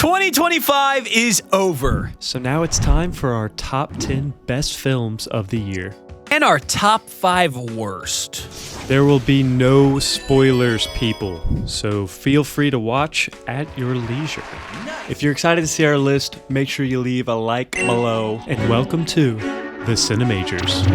2025 is over. So now it's time for our top 10 best films of the year. And our top 5 worst. There will be no spoilers, people, so feel free to watch at your leisure. If you're excited to see our list, make sure you leave a like below. And welcome to the Cinemajors.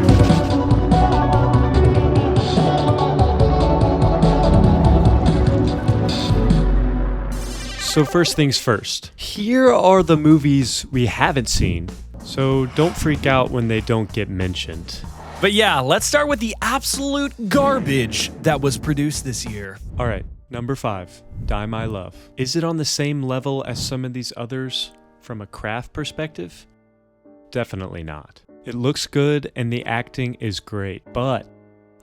So first things first, here are the movies we haven't seen, so don't freak out when they don't get mentioned. But yeah, let's start with the absolute garbage that was produced this year. All right, number 5, Die My Love. Is it on the same level as some of these others from a craft perspective? Definitely not. It looks good and the acting is great, but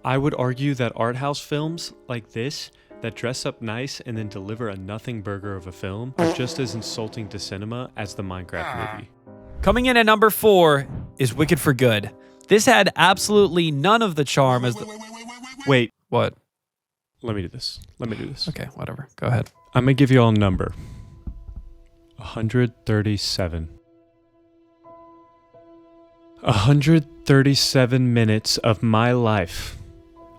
I would argue that art house films like this that dress up nice and then deliver a nothing burger of a film are just as insulting to cinema as the Minecraft movie. Coming in at number 4 is Wicked for Good. This had absolutely none of the charm as the... Wait. What? Let me do this. Okay, whatever. Go ahead. I'm going to give you all a number. 137. 137 minutes of my life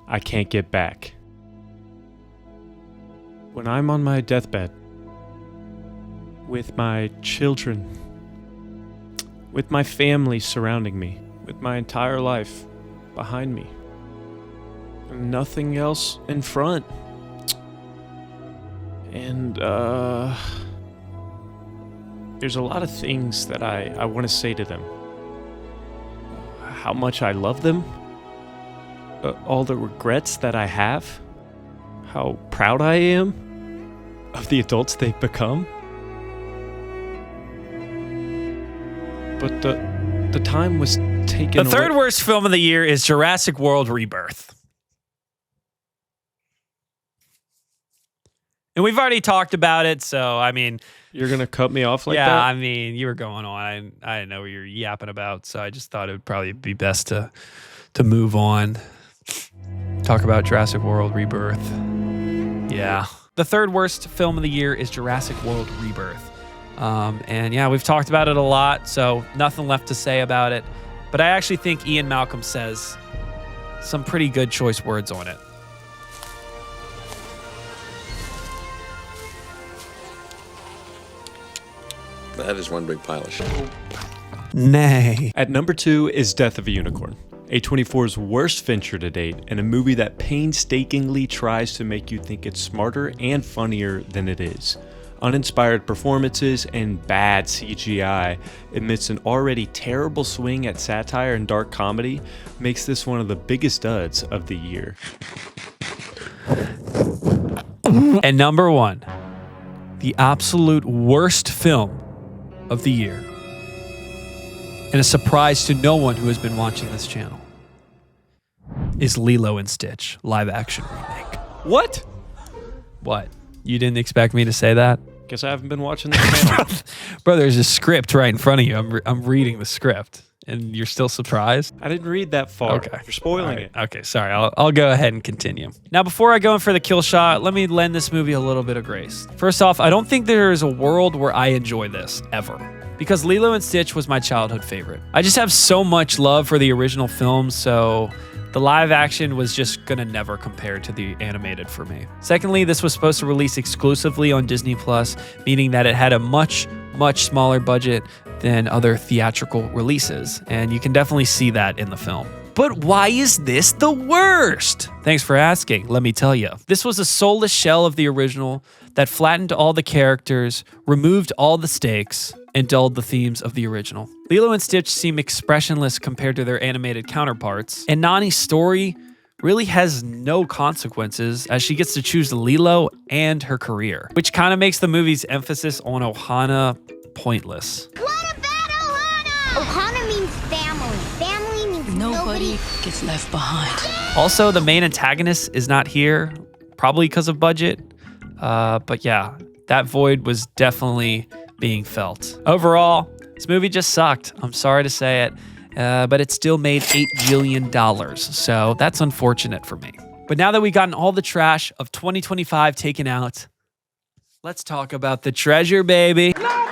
I can't get back. When I'm on my deathbed, with my children, with my family surrounding me, with my entire life behind me, and nothing else in front. And, there's a lot of things that I want to say to them. How much I love them, all the regrets that I have, how proud I am of the adults they've become. But the time was taken The third worst film of the year is Jurassic World Rebirth. And we've already talked about it, so I mean... You're going to cut me off like that? Yeah, I mean, you were going on. I didn't know what you were yapping about, so I just thought it would probably be best to move on. Talk about Jurassic World Rebirth. Yeah. The third worst film of the year is Jurassic World Rebirth. And yeah, we've talked about it a lot, so nothing left to say about it. But I actually think Ian Malcolm says some pretty good choice words on it. That is one big pile of shit. Nay. At number 2 is Death of a Unicorn, A24's worst venture to date, and a movie that painstakingly tries to make you think it's smarter and funnier than it is. Uninspired performances and bad CGI amidst an already terrible swing at satire and dark comedy makes this one of the biggest duds of the year. And number 1, the absolute worst film of the year, and a surprise to no one who has been watching this channel, is Lilo and Stitch live action remake. What? What? You didn't expect me to say that? Guess I haven't been watching this channel. Bro, there's a script right in front of you. I'm reading the script, and you're still surprised? I didn't read that far. Okay. You're spoiling Right. it. Okay, sorry. I'll go ahead and continue. Now, before I go in for the kill shot, let me lend this movie a little bit of grace. First off, I don't think there is a world where I enjoy this, ever. Because Lilo and Stitch was my childhood favorite. I just have so much love for the original film, so the live action was just gonna never compare to the animated for me. Secondly, this was supposed to release exclusively on Disney+, meaning that it had a much smaller budget than other theatrical releases, and you can definitely see that in the film. But why is this the worst? Thanks for asking, let me tell you. This was a soulless shell of the original that flattened all the characters, removed all the stakes, and dulled the themes of the original. Lilo and Stitch seem expressionless compared to their animated counterparts, and Nani's story really has no consequences as she gets to choose Lilo and her career, which kind of makes the movie's emphasis on Ohana pointless. What about Ohana? Ohana means family. Family means nobody gets left behind. Also, the main antagonist is not here, probably because of budget. But yeah, that void was definitely being felt. Overall, this movie just sucked. I'm sorry to say it, but it still made $8 billion, so that's unfortunate for me. But now that we've gotten all the trash of 2025 taken out, let's talk about the treasure, baby. No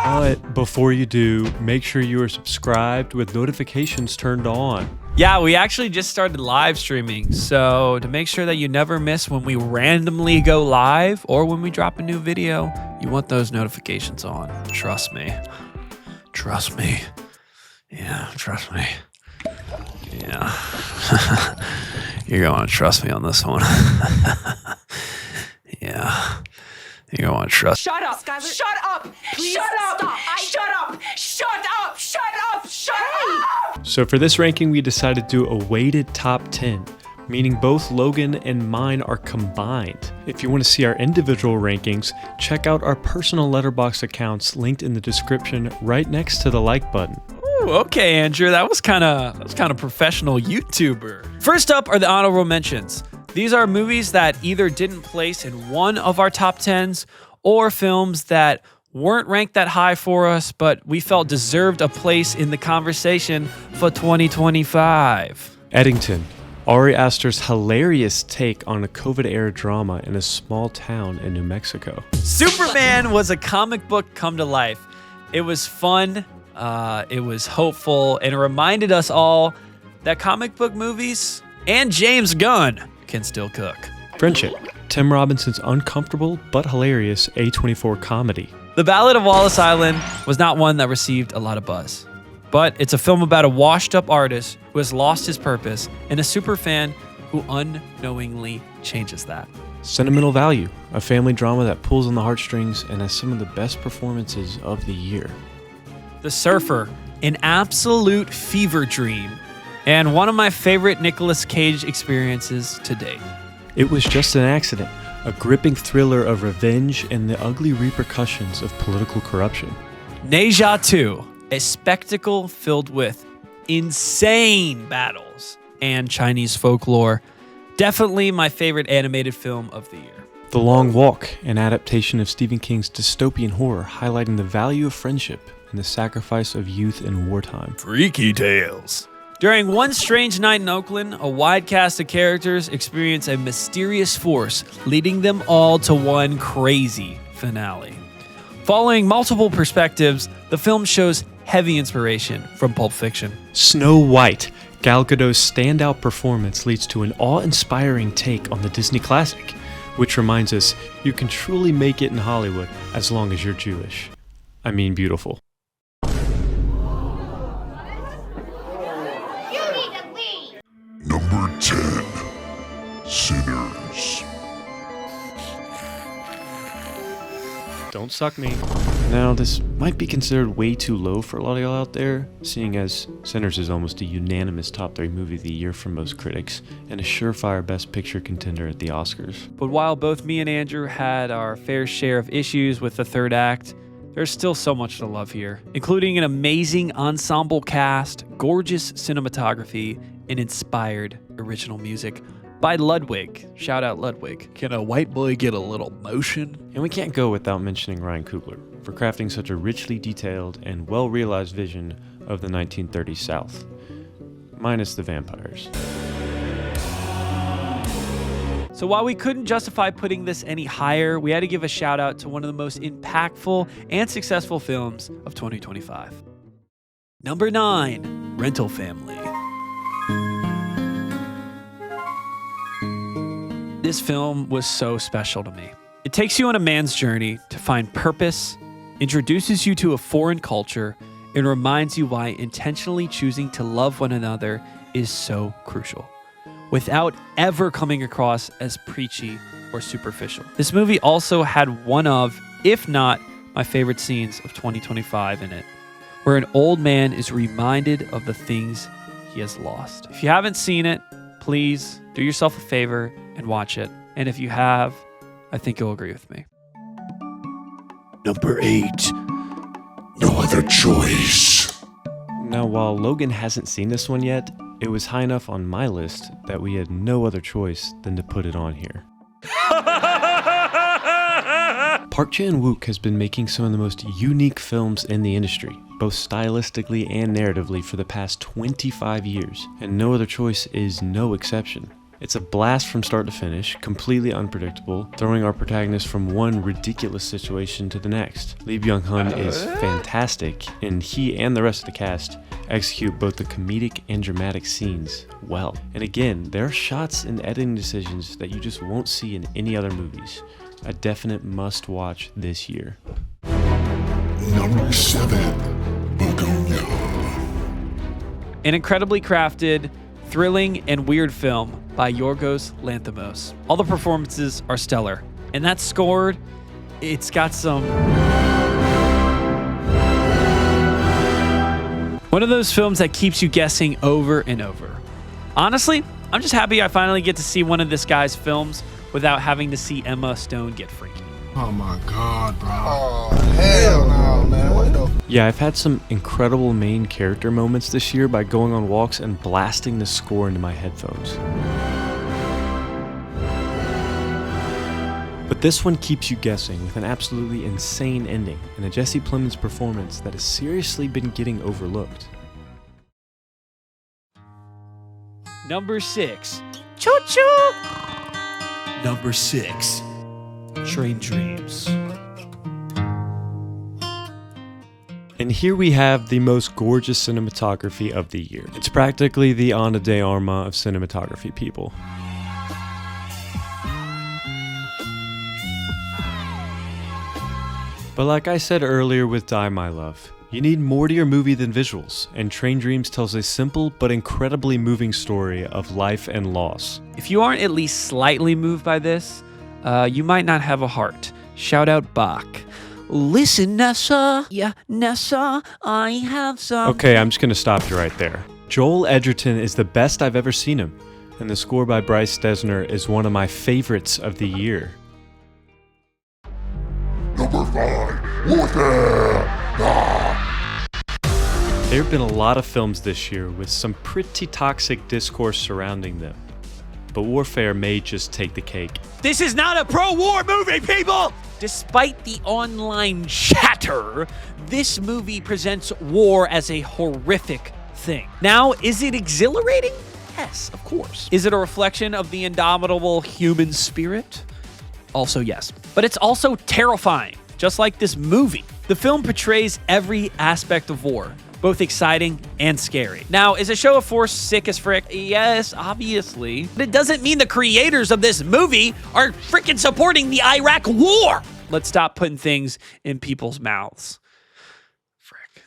But before you do, make sure you are subscribed with notifications turned on. Yeah, we actually just started live streaming, so to make sure that you never miss when we randomly go live or when we drop a new video, you want those notifications on. Trust me. Trust me. Yeah, trust me. Yeah. You're going to trust me on this one. Yeah. You're going to trust. Shut up, Skylar. Shut up. Please shut up. Stop. Shut up. Shut up. Shut up. Shut up. So for this ranking, we decided to do a weighted top 10, meaning both Logan and mine are combined. If you want to see our individual rankings, check out our personal Letterboxd accounts linked in the description right next to the like button. Ooh, okay, Andrew, that was kind of professional YouTuber. First up are the honorable mentions. These are movies that either didn't place in one of our top 10s or films that weren't ranked that high for us, but we felt deserved a place in the conversation for 2025. Eddington, Ari Aster's hilarious take on a COVID-era drama in a small town in New Mexico. Superman was a comic book come to life. It was fun, it was hopeful, and it reminded us all that comic book movies and James Gunn can still cook. Friendship, Tim Robinson's uncomfortable but hilarious A24 comedy. The Ballad of Wallace Island was not one that received a lot of buzz, but it's a film about a washed-up artist who has lost his purpose and a superfan who unknowingly changes that. Sentimental Value, a family drama that pulls on the heartstrings and has some of the best performances of the year. The Surfer, an absolute fever dream, and one of my favorite Nicolas Cage experiences to date. It Was Just an Accident, a gripping thriller of revenge and the ugly repercussions of political corruption. Neja 2, a spectacle filled with insane battles and Chinese folklore. Definitely my favorite animated film of the year. The Long Walk, an adaptation of Stephen King's dystopian horror highlighting the value of friendship and the sacrifice of youth in wartime. Freaky Tales. During one strange night in Oakland, a wide cast of characters experience a mysterious force, leading them all to one crazy finale. Following multiple perspectives, the film shows heavy inspiration from Pulp Fiction. Snow White, Gal Gadot's standout performance leads to an awe-inspiring take on the Disney classic, which reminds us you can truly make it in Hollywood as long as you're Jewish. I mean beautiful. Number 10, Sinners. Don't suck me. Now, this might be considered way too low for a lot of y'all out there, seeing as Sinners is almost a unanimous top 3 movie of the year from most critics, and a surefire Best Picture contender at the Oscars. But while both me and Andrew had our fair share of issues with the third act, there's still so much to love here, including an amazing ensemble cast, gorgeous cinematography, and inspired original music by Ludwig. Shout out Ludwig. Can a white boy get a little motion? And we can't go without mentioning Ryan Coogler for crafting such a richly detailed and well-realized vision of the 1930s South, minus the vampires. So while we couldn't justify putting this any higher, we had to give a shout out to one of the most impactful and successful films of 2025. Number 9, Rental Family. This film was so special to me. It takes you on a man's journey to find purpose, introduces you to a foreign culture, and reminds you why intentionally choosing to love one another is so crucial, without ever coming across as preachy or superficial. This movie also had one of, if not my favorite scenes of 2025 in it, where an old man is reminded of the things he has lost. If you haven't seen it, please do yourself a favor and watch it. And if you have, I think you'll agree with me. Number 8, No Other Choice. Now, while Logan hasn't seen this one yet, it was high enough on my list that we had no other choice than to put it on here. Park Chan-wook has been making some of the most unique films in the industry, both stylistically and narratively, for the past 25 years, and No Other Choice is no exception. It's a blast from start to finish, completely unpredictable, throwing our protagonist from one ridiculous situation to the next. Lee Byung-hun is fantastic, and he and the rest of the cast execute both the comedic and dramatic scenes well. And again, there are shots and editing decisions that you just won't see in any other movies. A definite must-watch this year. Number 7, Begonia. An incredibly crafted, thrilling, and weird film by Yorgos Lanthimos. All the performances are stellar, and that's scored. It's got some... One of those films that keeps you guessing over and over. Honestly, I'm just happy I finally get to see one of this guy's films without having to see Emma Stone get freaky. Oh my god, bro. Oh, hell no, man. What the? Yeah, I've had some incredible main character moments this year by going on walks and blasting the score into my headphones. But this one keeps you guessing with an absolutely insane ending and a Jesse Plemons performance that has seriously been getting overlooked. Number 6. Choo-choo! Number 6. Train Dreams. And here we have the most gorgeous cinematography of the year. It's practically the Ana de Armas of cinematography, people. But like I said earlier with Die My Love, you need more to your movie than visuals, and Train Dreams tells a simple but incredibly moving story of life and loss. If you aren't at least slightly moved by this, you might not have a heart. Shout out Bach. Listen, Nessa. Yeah, Nessa, I have some... Okay, I'm just gonna stop you right there. Joel Edgerton is the best I've ever seen him, and the score by Bryce Dessner is one of my favorites of the year. Number 5, Warfare. There have been a lot of films this year with some pretty toxic discourse surrounding them, but Warfare may just take the cake. This is not a pro-war movie, people! Despite the online chatter, this movie presents war as a horrific thing. Now, is it exhilarating? Yes, of course. Is it a reflection of the indomitable human spirit? Also yes. But it's also terrifying, just like this movie. The film portrays every aspect of war, both exciting and scary. Now, is a show of force sick as frick? Yes, obviously. But it doesn't mean the creators of this movie are freaking supporting the Iraq war. Let's stop putting things in people's mouths. Frick.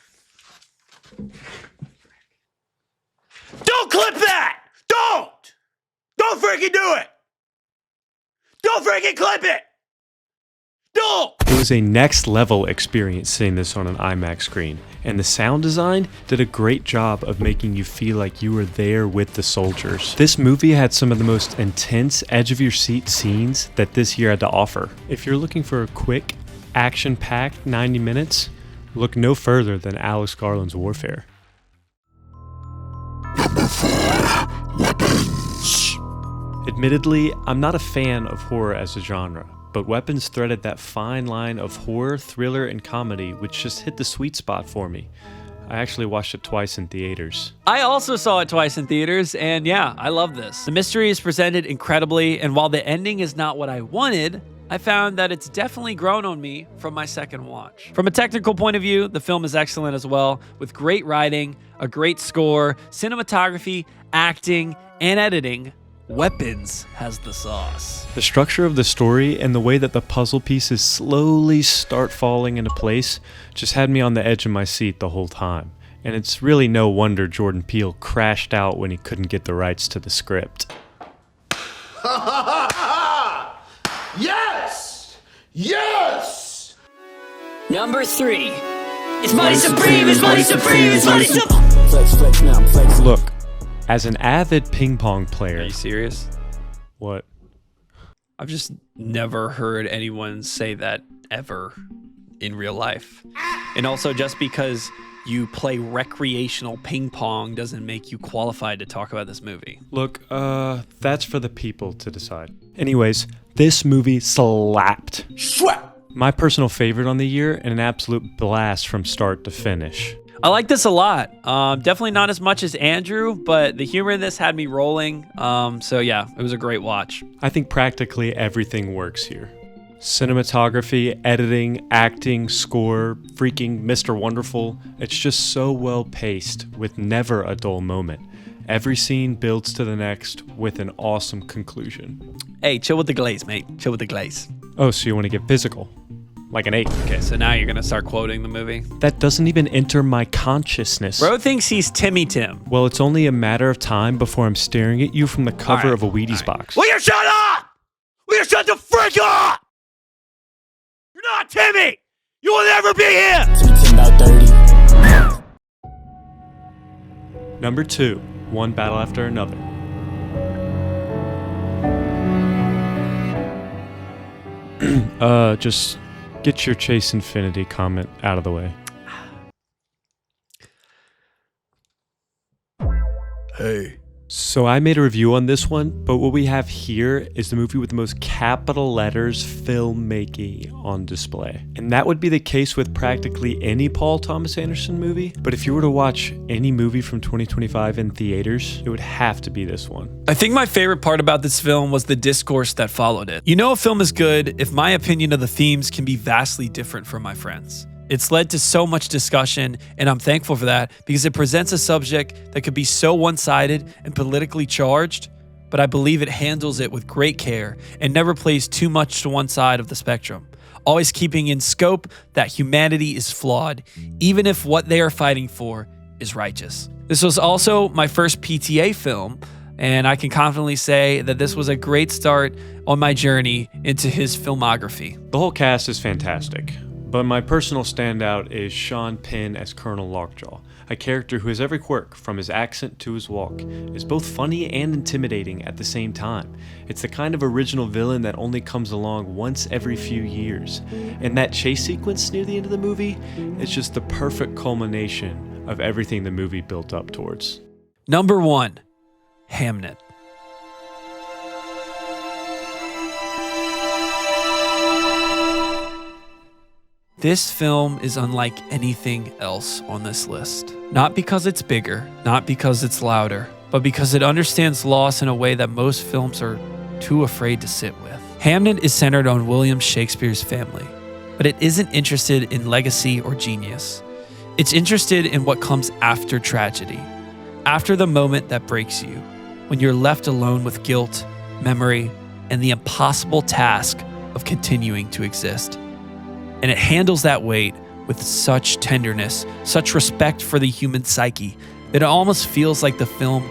Don't clip that! Don't freaking do it! Don't freaking clip it! Don't! It was a next level experience seeing this on an IMAX screen, and the sound design did a great job of making you feel like you were there with the soldiers. This movie had some of the most intense edge-of-your-seat scenes that this year had to offer. If you're looking for a quick, action-packed 90 minutes, look no further than Alex Garland's Warfare. Number 4, Weapons. Admittedly, I'm not a fan of horror as a genre, but Weapons threaded that fine line of horror, thriller, and comedy which just hit the sweet spot for me. I actually watched it twice in theaters. I also saw it twice in theaters, and yeah, I love this. The mystery is presented incredibly, and while the ending is not what I wanted, I found that it's definitely grown on me from my second watch. From a technical point of view, the film is excellent as well, with great writing, a great score, cinematography, acting, and editing. Weapons has the sauce. The structure of the story and the way that the puzzle pieces slowly start falling into place just had me on the edge of my seat the whole time. And it's really no wonder Jordan Peele crashed out when he couldn't get the rights to the script. Yes! Yes! Number 3. It's Money Supreme, it's Money Supreme, it's Money Supreme. Look, as an avid ping pong player... Are you serious? What? I've just never heard anyone say that ever in real life. And also, just because you play recreational ping pong doesn't make you qualified to talk about this movie. Look, that's for the people to decide. Anyways, this movie slapped. My personal favorite on the year and an absolute blast from start to finish. I like this a lot. Definitely not as much as Andrew, but the humor in this had me rolling. So yeah, it was a great watch. I think practically everything works here. Cinematography, editing, acting, score, freaking Mr. Wonderful. It's just so well paced with never a dull moment. Every scene builds to the next with an awesome conclusion. Hey, chill with the glaze, mate. Chill with the glaze. Oh, so you want to get physical? Like an 8. Okay, so now you're gonna start quoting the movie. That doesn't even enter my consciousness. Bro thinks he's Timmy Tim. Well, it's only a matter of time before I'm staring at you from the cover of a Wheaties box. Will you shut up? Will you shut the frick up? You're not Timmy! You will never be here! Number 2, one battle after another. Just get your Chase Infinity comment out of the way. Hey. So I made a review on this one, but what we have here is the movie with the most capital letters filmmaking on display. And that would be the case with practically any Paul Thomas Anderson movie. But if you were to watch any movie from 2025 in theaters, it would have to be this one. I think my favorite part about this film was the discourse that followed it. You know a film is good if my opinion of the themes can be vastly different from my friends. It's led to so much discussion, and I'm thankful for that because it presents a subject that could be so one-sided and politically charged, but I believe it handles it with great care and never plays too much to one side of the spectrum, always keeping in scope that humanity is flawed, even if what they are fighting for is righteous. This was also my first PTA film, and I can confidently say that this was a great start on my journey into his filmography. The whole cast is fantastic. But my personal standout is Sean Penn as Colonel Lockjaw, a character who has every quirk, from his accent to his walk, is both funny and intimidating at the same time. It's the kind of original villain that only comes along once every few years. And that chase sequence near the end of the movie is just the perfect culmination of everything the movie built up towards. Number 1, Hamnet. This film is unlike anything else on this list. Not because it's bigger, not because it's louder, but because it understands loss in a way that most films are too afraid to sit with. Hamnet is centered on William Shakespeare's family, but it isn't interested in legacy or genius. It's interested in what comes after tragedy, after the moment that breaks you, when you're left alone with guilt, memory, and the impossible task of continuing to exist. And it handles that weight with such tenderness, such respect for the human psyche, that it almost feels like the film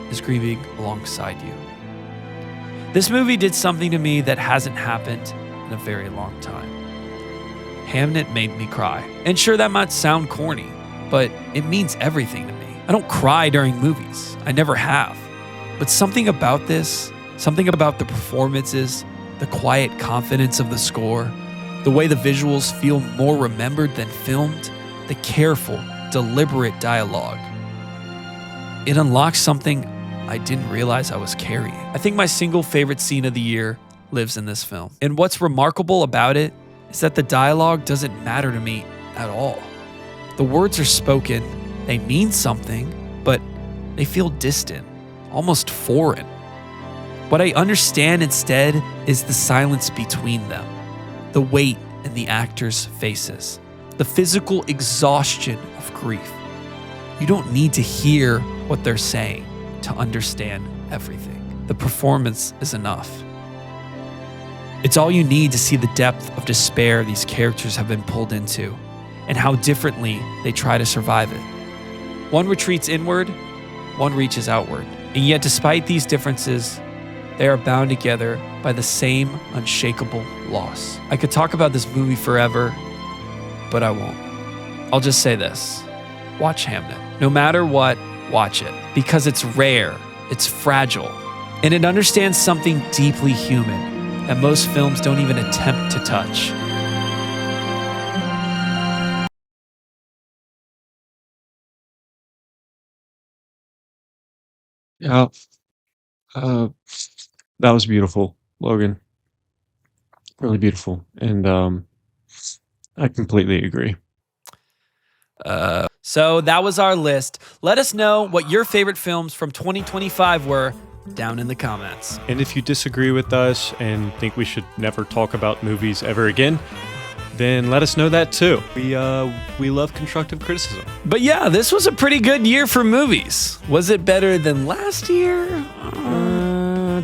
is grieving alongside you. This movie did something to me that hasn't happened in a very long time. Hamnet made me cry. And sure, that might sound corny, but it means everything to me. I don't cry during movies. I never have. But something about this, something about the performances, the quiet confidence of the score, the way the visuals feel more remembered than filmed, the careful, deliberate dialogue. It unlocks something I didn't realize I was carrying. I think my single favorite scene of the year lives in this film. And what's remarkable about it is that the dialogue doesn't matter to me at all. The words are spoken, they mean something, but they feel distant, almost foreign. What I understand instead is the silence between them. The weight in the actors' faces, the physical exhaustion of grief. You don't need to hear what they're saying to understand everything. The performance is enough. It's all you need to see the depth of despair these characters have been pulled into and how differently they try to survive it. One retreats inward, one reaches outward. And yet, despite these differences, they are bound together by the same unshakable loss. I could talk about this movie forever, but I won't. I'll just say this. Watch Hamnet. No matter what, watch it. Because it's rare, it's fragile, and it understands something deeply human that most films don't even attempt to touch. Yeah. That was beautiful, Logan. Really beautiful. And I completely agree. So that was our list. Let us know what your favorite films from 2025 were down in the comments. And if you disagree with us and think we should never talk about movies ever again, then let us know that too. We love constructive criticism. But yeah, this was a pretty good year for movies. Was it better than last year?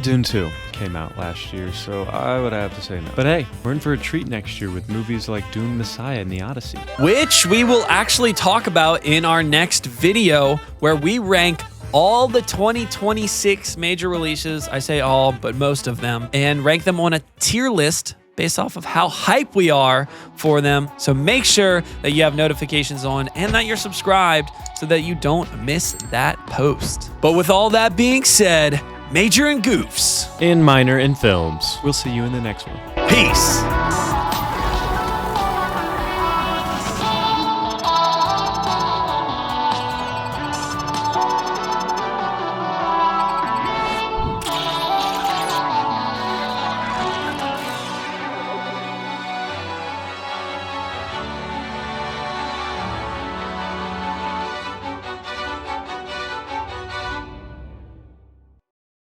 Dune 2 came out last year, so I would have to say no. But hey, we're in for a treat next year with movies like Dune Messiah and The Odyssey. Which we will actually talk about in our next video, where we rank all the 2026 major releases. I say all, but most of them, and rank them on a tier list based off of how hype we are for them. So make sure that you have notifications on and that you're subscribed so that you don't miss that post. But with all that being said, major and goofs, And minor in films. We'll see you in the next one. peace.